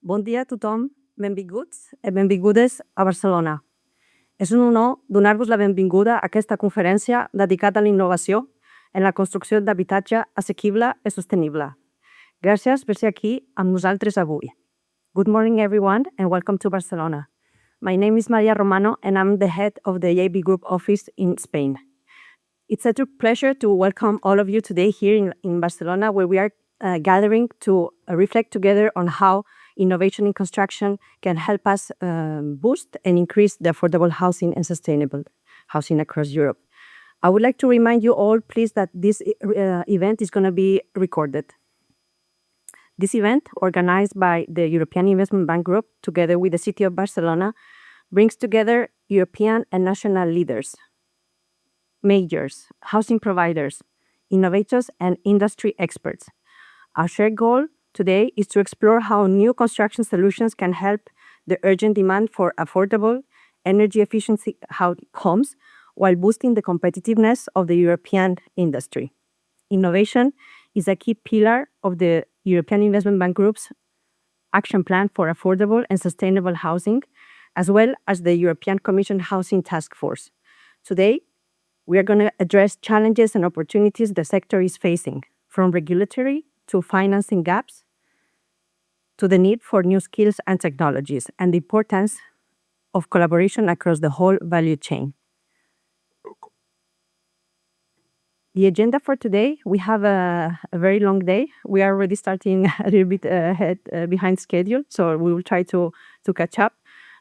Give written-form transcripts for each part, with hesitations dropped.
Bon dia a tothom, benvinguts i benvingudes a Barcelona. És un honor donar-vos la benvinguda a aquesta conferència dedicada a la innovació en la construcció d'habitatge assequible i sostenible. Gràcies per ser aquí amb nosaltres avui. Good morning everyone and welcome to Barcelona. My name is Nadia Romano and I'm the head of the EIB Group office in Spain. It's a true pleasure to welcome all of you today here in Barcelona, where we are gathering to reflect together on how innovation in construction can help us boost and increase the affordable housing and sustainable housing across Europe. I would like to remind you all, please, that this event is going to be recorded. This event, organized by the European Investment Bank Group, together with the City of Barcelona, brings together European and national leaders, majors, housing providers, innovators, and industry experts. Our shared goal today is to explore how new construction solutions can help the urgent demand for affordable, energy efficiency homes while boosting the competitiveness of the European industry. Innovation is a key pillar of the European Investment Bank Group's action plan for affordable and sustainable housing, as well as the European Commission Housing Task Force. Today, we are going to address challenges and opportunities the sector is facing, from regulatory to financing gaps, to the need for new skills and technologies, and the importance of collaboration across the whole value chain. The agenda for today, we have a very long day. We are already starting a little bit behind schedule, so we will try to catch up.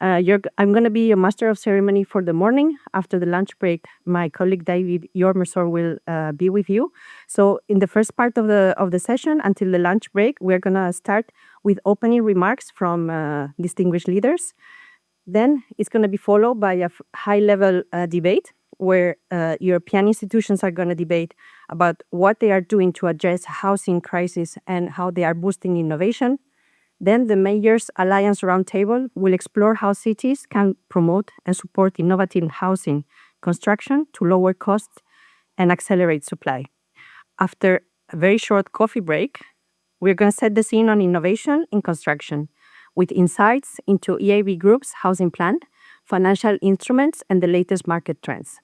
I'm going to be your master of ceremony for the morning. After the lunch break, my colleague David Jormersor will be with you. So in the first part of the session, until the lunch break, we're going to start with opening remarks from distinguished leaders. Then it's going to be followed by a high-level debate where European institutions are going to debate about what they are doing to address housing crisis and how they are boosting innovation. Then the Mayors Alliance Roundtable will explore how cities can promote and support innovative housing construction to lower costs and accelerate supply. After a very short coffee break, we're going to set the scene on innovation in construction with insights into EIB Group's housing plan, financial instruments, and the latest market trends.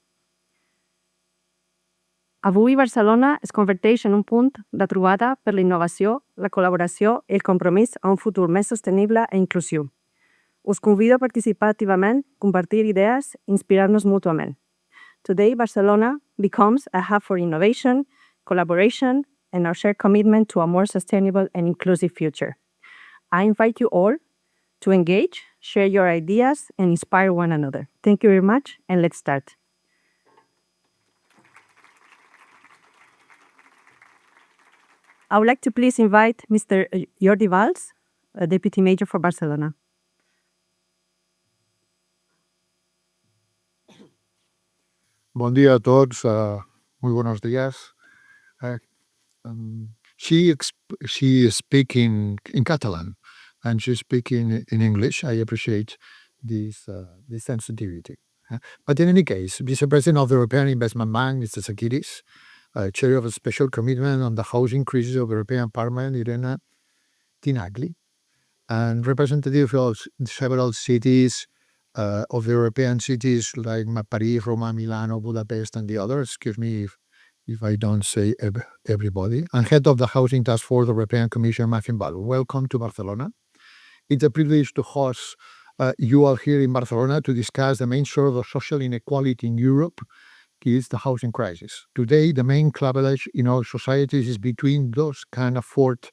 Avui Barcelona es converteix en un punt de trobada per la innovació, la col·laboració i el compromís a un futur més sostenible i inclusiu. Us convido a participar activament, compartir idees, inspirar-nos mútuament. Today, Barcelona becomes a hub for innovation, collaboration, and our shared commitment to a more sustainable and inclusive future. I invite you all to engage, share your ideas, and inspire one another. Thank you very much, and let's start. I would like to please invite Mr. Jordi Valls, Deputy Mayor for Barcelona. Bon dia a tots, muy buenos días. She is speaking in Catalan and she's speaking in English. I appreciate this sensitivity. But in any case, Vice-President of the European Investment Bank, Mr. Tsakiris, Chair of a Special Commitment on the Housing Crisis of the European Parliament, Irena Tinagli, and representatives of several cities, of the European cities like Paris, Roma, Milano, Budapest, and the others. Excuse me if I don't say everybody. And head of the Housing Task Force of the European Commission, Matthew Ball. Welcome to Barcelona. It's a privilege to host you all here in Barcelona to discuss the main source of social inequality in Europe, is the housing crisis. Today, the main clavage in our societies is between those who can afford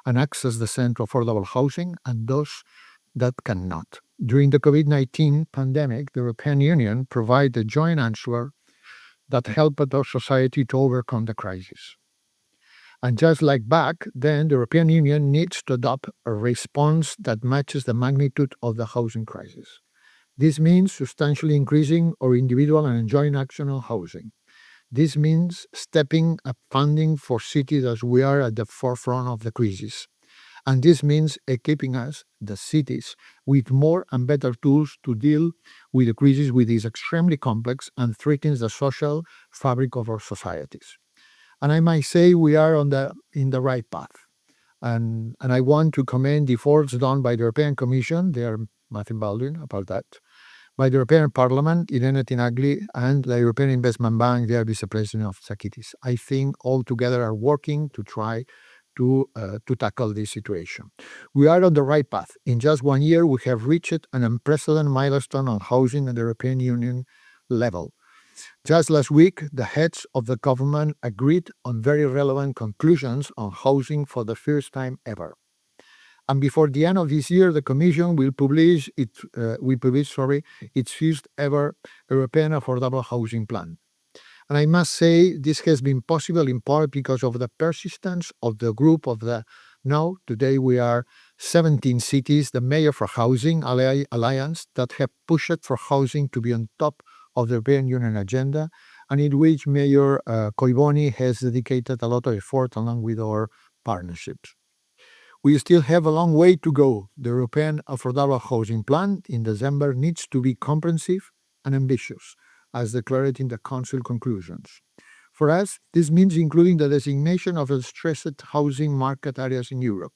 and access the central affordable housing and those that cannot. During the COVID-19 pandemic, the European Union provided a joint answer that helped our society to overcome the crisis. And just like back then, the European Union needs to adopt a response that matches the magnitude of the housing crisis. This means substantially increasing our individual and joint action on housing. This means stepping up funding for cities as we are at the forefront of the crisis. And this means equipping us, the cities, with more and better tools to deal with the crisis, which is extremely complex and threatens the social fabric of our societies. And I might say we are in the right path. And I want to commend the efforts done by the European Commission, they are Matthew Baldwin about that, by the European Parliament, Irene Tinagli, and the European Investment Bank, their vicepresident of Tsakiris. I think all together are working to try to tackle this situation. We are on the right path. In just 1 year, we have reached an unprecedented milestone on housing at the European Union level. Just last week, the heads of the government agreed on very relevant conclusions on housing for the first time ever. And before the end of this year, the Commission will publish its first ever European Affordable Housing Plan. And I must say, this has been possible in part because of the persistence of the group of the now, today we are 17 cities, the Mayor for Housing Alliance, that have pushed for housing to be on top of the European Union agenda, and in which Mayor Coiboni has dedicated a lot of effort along with our partnerships. We still have a long way to go. The European Affordable Housing Plan in December needs to be comprehensive and ambitious, as declared in the Council conclusions. For us, this means including the designation of stressed housing market areas in Europe,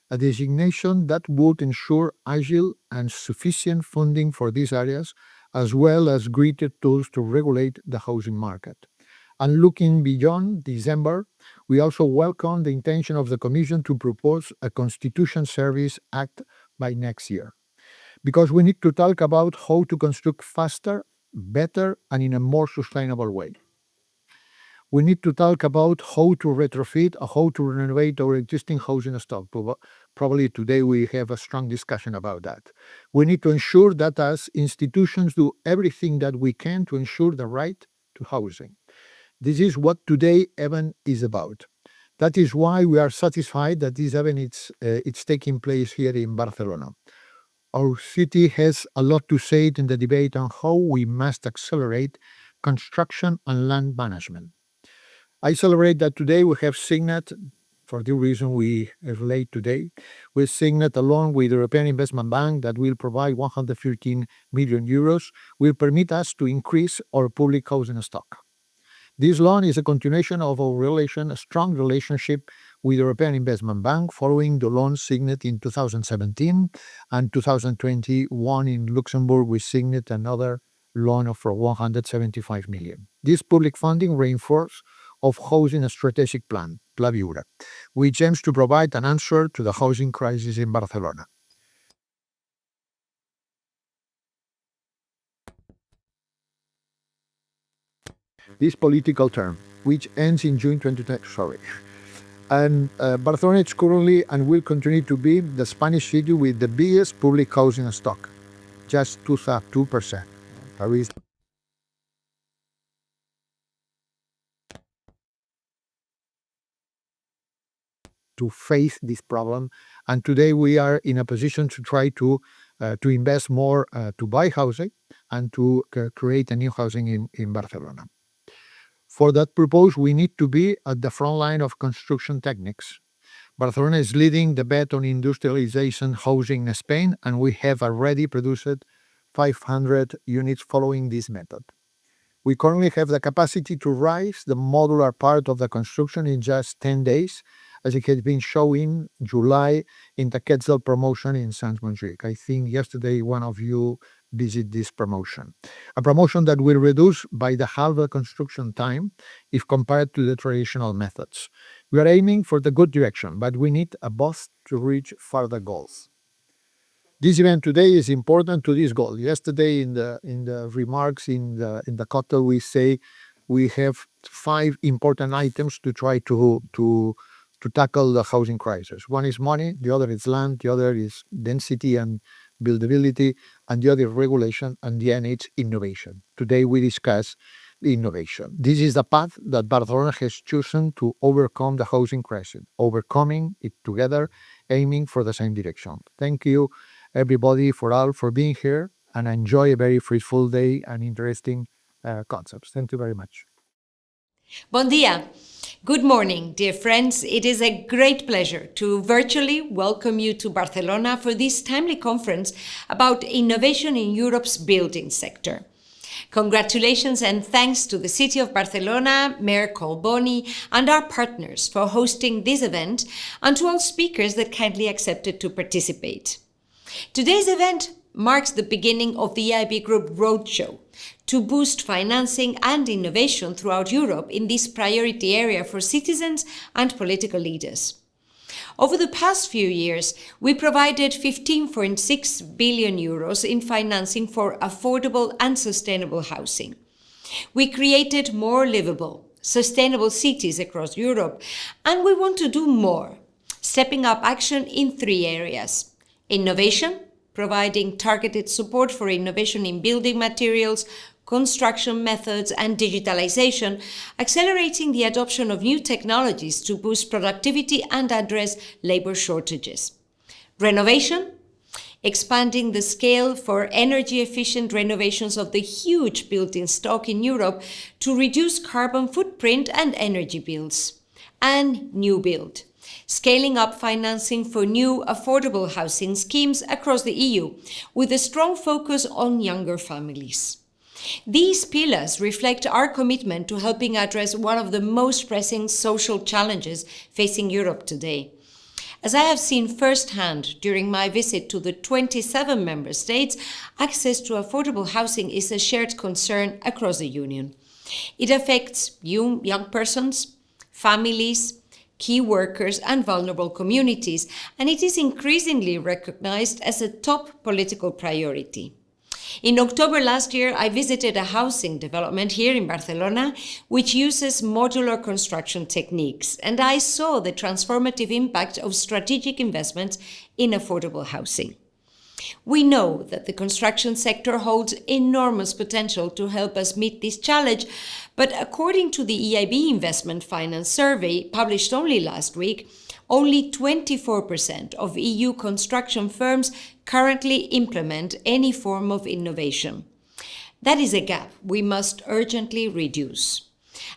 a designation that would ensure agile and sufficient funding for these areas, as well as greater tools to regulate the housing market. And looking beyond December, we also welcome the intention of the Commission to propose a Constitution Service Act by next year. Because we need to talk about how to construct faster, better, and in a more sustainable way. We need to talk about how to retrofit or how to renovate our existing housing stock. Probably today we have a strong discussion about that. We need to ensure that as institutions do everything that we can to ensure the right to housing. This is what today event is about. That is why we are satisfied that this event it's taking place here in Barcelona. Our city has a lot to say in the debate on how we must accelerate construction and land management. I celebrate that today we have signed, for the reason we are late today, we signed along with the European Investment Bank that will provide 113 million euros, will permit us to increase our public housing stock. This loan is a continuation of our strong relationship with the European Investment Bank following the loan signed in 2017 and 2021 in Luxembourg we signed another loan for 175 million. This public funding reinforces of housing strategic plan, Benvinguda, which aims to provide an answer to the housing crisis in Barcelona. This political term, which ends in June 2020, and Barcelona is currently and will continue to be the Spanish city with the biggest public housing stock, just 2%. Paris. To face this problem, and today we are in a position to try to invest more to buy housing and to create a new housing in Barcelona. For that purpose, we need to be at the front line of construction techniques. Barcelona is leading the bet on industrialization housing in Spain, and we have already produced 500 units following this method. We currently have the capacity to raise the modular part of the construction in just 10 days, as it has been shown in July in the Quetzal promotion in Sant Montjuïc. I think yesterday one of you visited this promotion. A promotion that will reduce by the half the construction time if compared to the traditional methods. We are aiming for the good direction, but we need a boost to reach further goals. This event today is important to this goal. Yesterday in the remarks in the cocktail we say we have 5 important items to try to tackle the housing crisis. One is money, the other is land, the other is density and buildability, and the other is regulation, and the end is innovation. Today we discuss innovation. This is the path that Barcelona has chosen to overcome the housing crisis, overcoming it together, aiming for the same direction. Thank you everybody for being here, and enjoy a very fruitful day and interesting concepts. Thank you very much. Bon dia. Good morning, dear friends. It is a great pleasure to virtually welcome you to Barcelona for this timely conference about innovation in Europe's building sector. Congratulations and thanks to the City of Barcelona, Mayor Colboni, and our partners for hosting this event, and to all speakers that kindly accepted to participate. Today's event marks the beginning of the EIB Group Roadshow to boost financing and innovation throughout Europe in this priority area for citizens and political leaders. Over the past few years, we provided 15.6 billion euros in financing for affordable and sustainable housing. We created more livable, sustainable cities across Europe, and we want to do more, stepping up action in 3 areas: innovation, providing targeted support for innovation in building materials, construction methods, and digitalization, accelerating the adoption of new technologies to boost productivity and address labor shortages. Renovation, expanding the scale for energy-efficient renovations of the huge building stock in Europe to reduce carbon footprint and energy bills. And new build, scaling up financing for new affordable housing schemes across the EU, with a strong focus on younger families. These pillars reflect our commitment to helping address one of the most pressing social challenges facing Europe today. As I have seen firsthand during my visit to the 27 member states, access to affordable housing is a shared concern across the Union. It affects young persons, families, key workers, and vulnerable communities, and it is increasingly recognized as a top political priority. In October last year, I visited a housing development here in Barcelona, which uses modular construction techniques, and I saw the transformative impact of strategic investments in affordable housing. We know that the construction sector holds enormous potential to help us meet this challenge, but according to the EIB Investment Finance Survey, published only last week, only 24% of EU construction firms currently implement any form of innovation. That is a gap we must urgently reduce.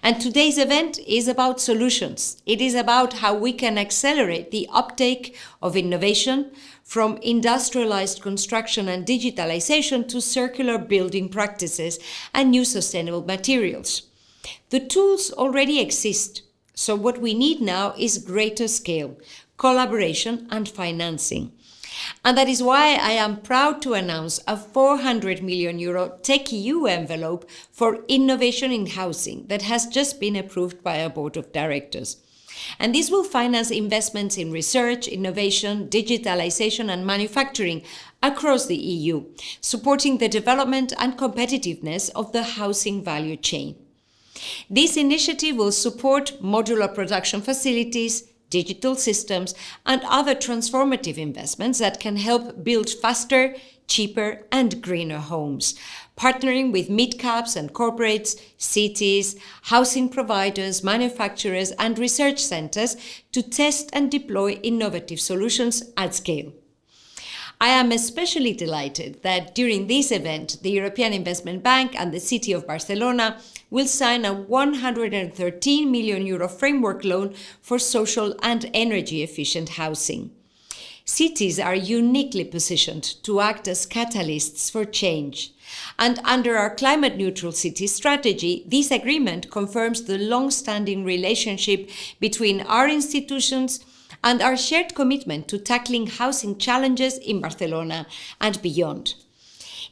And today's event is about solutions. It is about how we can accelerate the uptake of innovation from industrialized construction and digitalization to circular building practices and new sustainable materials. The tools already exist, so what we need now is greater scale, collaboration, and financing. And that is why I am proud to announce a 400 million euro TechEU envelope for innovation in housing that has just been approved by our board of directors. And this will finance investments in research, innovation, digitalization, and manufacturing across the EU, supporting the development and competitiveness of the housing value chain. This initiative will support modular production facilities, digital systems, and other transformative investments that can help build faster, cheaper, and greener homes, partnering with mid-caps and corporates, cities, housing providers, manufacturers, and research centers to test and deploy innovative solutions at scale. I am especially delighted that during this event, the European Investment Bank and the City of Barcelona will sign a 113 million euro framework loan for social and energy-efficient housing. Cities are uniquely positioned to act as catalysts for change. And under our climate-neutral city strategy, this agreement confirms the long-standing relationship between our institutions and our shared commitment to tackling housing challenges in Barcelona and beyond.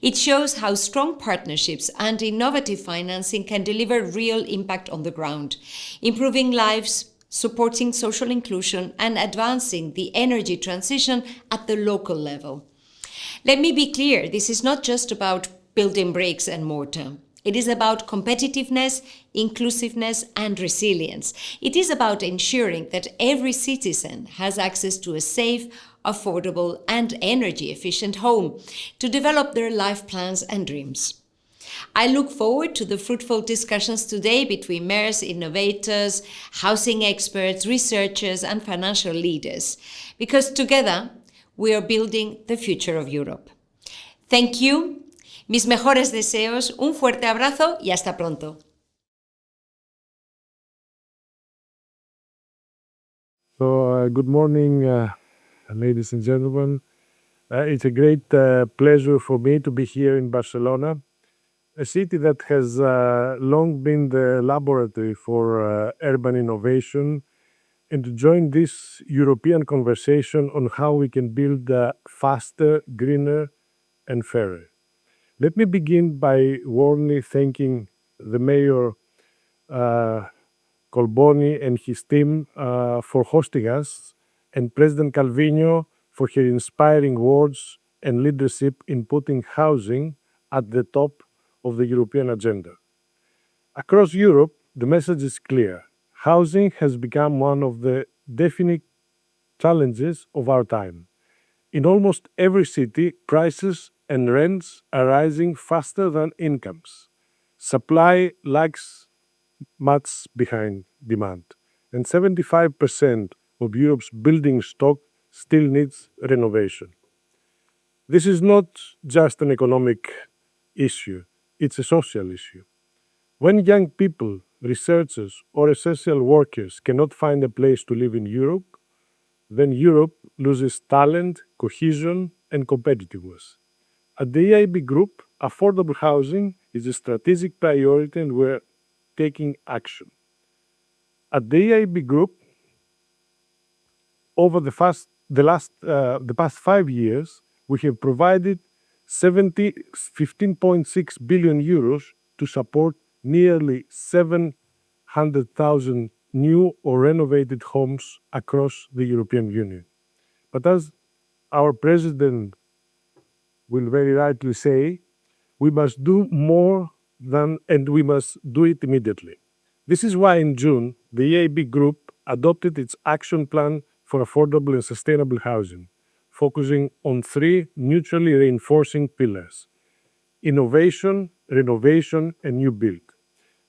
It shows how strong partnerships and innovative financing can deliver real impact on the ground, improving lives, supporting social inclusion, and advancing the energy transition at the local level. Let me be clear, this is not just about building bricks and mortar. It is about competitiveness, inclusiveness, and resilience. It is about ensuring that every citizen has access to a safe, affordable, and energy-efficient home to develop their life plans and dreams. I look forward to the fruitful discussions today between mayors, innovators, housing experts, researchers, and financial leaders, because together we are building the future of Europe. Thank you. Mis mejores deseos, un fuerte abrazo y hasta pronto. So, good morning, ladies and gentlemen. It's a great pleasure for me to be here in Barcelona a city that has long been the laboratory for urban innovation, and to join this European conversation on how we can build faster, greener, and fairer. Let me begin by warmly thanking the Mayor Colboni and his team for hosting us, and President Calviño for her inspiring words and leadership in putting housing at the top of the European agenda. Across Europe, the message is clear. Housing has become one of the definite challenges of our time. In almost every city, prices and rents are rising faster than incomes. Supply lags much behind demand, and 75% of Europe's building stock still needs renovation. This is not just an economic issue, it's a social issue. When young people, researchers, or essential workers cannot find a place to live in Europe, then Europe loses talent, cohesion, and competitiveness. At the EIB Group, affordable housing is a strategic priority and we're taking action. At the EIB Group, over the past 5 years, we have provided 15.6 billion euros to support nearly 700,000 new or renovated homes across the European Union. But as our president will very rightly say, we must do more and we must do it immediately. This is why in June, the EIB Group adopted its action plan for affordable and sustainable housing, focusing on three mutually reinforcing pillars: innovation, renovation, and new build.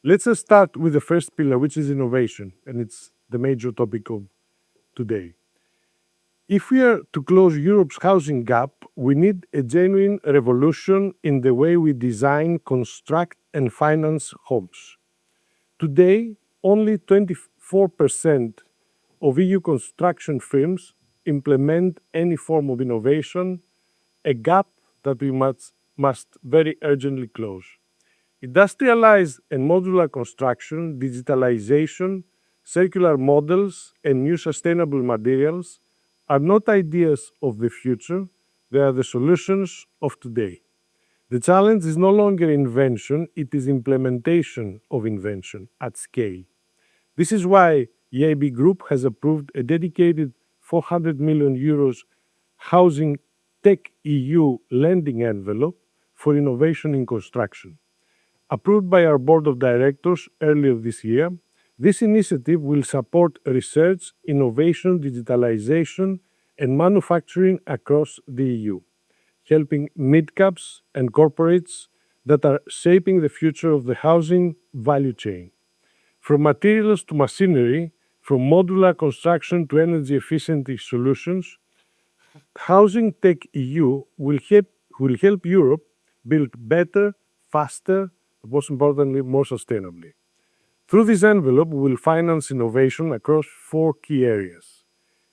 Let's start with the first pillar, which is innovation, and it's the major topic of today. If we are to close Europe's housing gap, we need a genuine revolution in the way we design, construct, and finance homes. Today, only 24% of EU construction firms implement any form of innovation, a gap that we must very urgently close. Industrialized and modular construction, digitalization, circular models, and new sustainable materials are not ideas of the future, they are the solutions of today. The challenge is no longer invention, it is implementation of invention at scale. This is why EIB Group has approved a dedicated 400 million euros Housing Tech EU lending envelope for innovation in construction. Approved by our board of directors earlier this year, this initiative will support research, innovation, digitalization, and manufacturing across the EU, helping mid-caps and corporates that are shaping the future of the housing value chain. From materials to machinery, from modular construction to energy efficiency solutions, Housing Tech EU will help Europe build better, faster, but most importantly, more sustainably. Through this envelope, we will finance innovation across four key areas: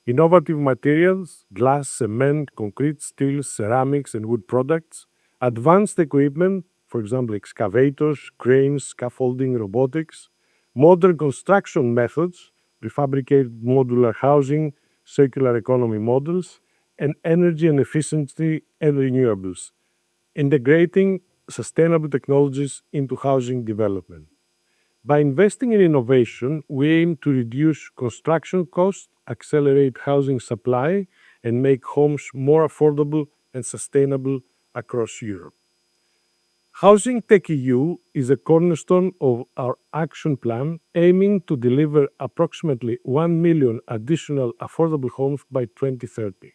innovative materials, glass, cement, concrete, steel, ceramics, and wood products; advanced equipment, for example, excavators, cranes, scaffolding, robotics; modern construction methods, prefabricated modular housing, circular economy models; and energy and efficiency and renewables, integrating sustainable technologies into housing development. By investing in innovation, we aim to reduce construction costs, accelerate housing supply, and make homes more affordable and sustainable across Europe. Housing Tech EU is a cornerstone of our action plan, aiming to deliver approximately 1 million additional affordable homes by 2030.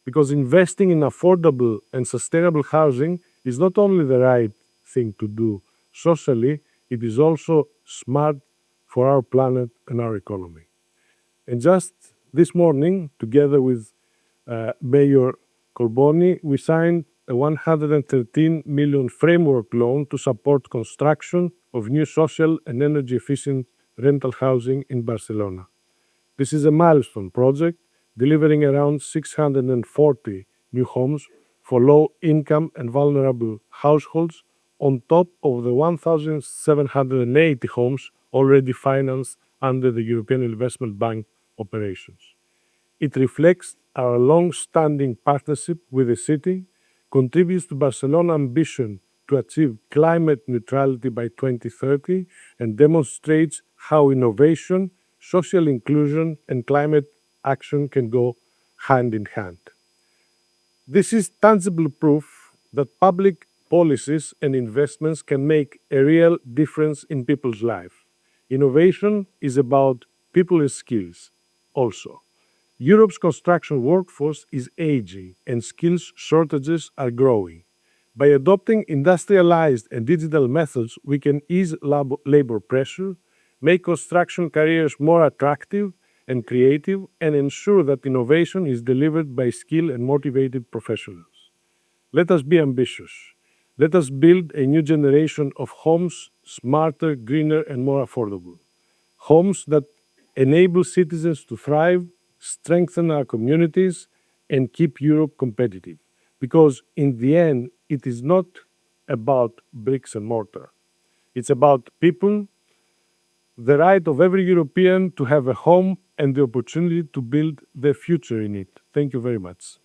Because investing in affordable and sustainable housing is not only the right thing to do socially, it is also smart for our planet and our economy. And just this morning, together with Mayor Colboni, we signed a 113 million framework loan to support construction of new social and energy efficient rental housing in Barcelona. This is a milestone project, delivering around 640 new homes for low income and vulnerable households on top of the 1,780 homes already financed under the European Investment Bank operations. It reflects our long-standing partnership with the city, contributes to Barcelona's ambition to achieve climate neutrality by 2030, and demonstrates how innovation, social inclusion, and climate action can go hand in hand. This is tangible proof that public policies and investments can make a real difference in people's lives. Innovation is about people and skills also. Europe's construction workforce is aging and skills shortages are growing. By adopting industrialized and digital methods, we can ease labor pressure, make construction careers more attractive and creative, and ensure that innovation is delivered by skilled and motivated professionals. Let us be ambitious. Let us build a new generation of homes smarter, greener, and more affordable. Homes that enable citizens to thrive, strengthen our communities, and keep Europe competitive. Because in the end, it is not about bricks and mortar. It's about people, the right of every European to have a home and the opportunity to build their future in it. Thank you very much.